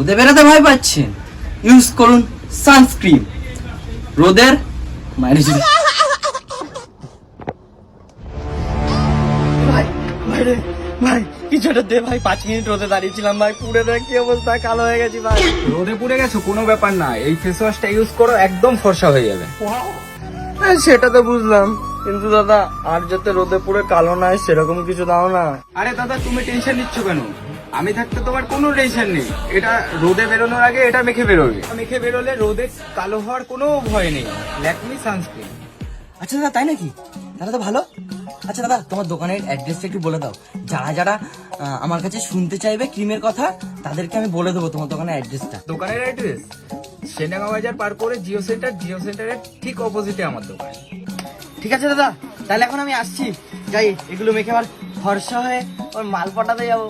রোদে বেরোতে ভয় পাচ্ছেন, ইউজ করুন সানস্ক্রিন। রোদের মাইরে ভাই ভাই রে ভাই কিছুটা দে ভাই, 5 মিনিট রোদে দাঁড়িয়েছিলাম ভাই, পুড়ে দেখ কি অবস্থা, কালো হয়ে গেছি ভাই। রোদে পুড়ে গেছো কোনো ব্যাপার না, এই ফেস ওয়াশটা ইউজ করো, একদম ফর্সা হয়ে যাবে। হ্যাঁ সেটা তো বুঝলাম, কিন্তু দাদা আর যাতে রোদে পুড়ে কালো না হয় সেরকম কিছু দাও না। আরে দাদা তুমি টেনশন নিচ্ছ কেন? আমি থাকতে তোমার কোনো টেনশন নেই। এটা রোদে বেরোনোর আগে এটা মেখে বেরোবে, মেখে বেরোলে রোদে কালো হওয়ার কোনো ভয় নেই। ল্যাকমি সানস্ক্রিন। আচ্ছা দাদা তাই নাকি? তাহলে তো ভালো। আচ্ছা দাদা তোমার দোকানের অ্যাড্রেসটা একটু বলে দাও, যারা যারা আমার কাছে শুনতে চাইবে ক্রিমের কথা তাদেরকে আমি বলে দেবো তোমার দোকানের অ্যাড্রেসটা। দোকানের অ্যাড্রেস সেনাগা বাজার পার করে জিও সেন্টারের ঠিক অপোজিটে আমার দোকান। ঠিক আছে দাদা, তাহলে এখন আমি আসছি, যাই এগুলো মেখে আবার ফর্সা হয়ে ওর মাল পটাতে যাবো।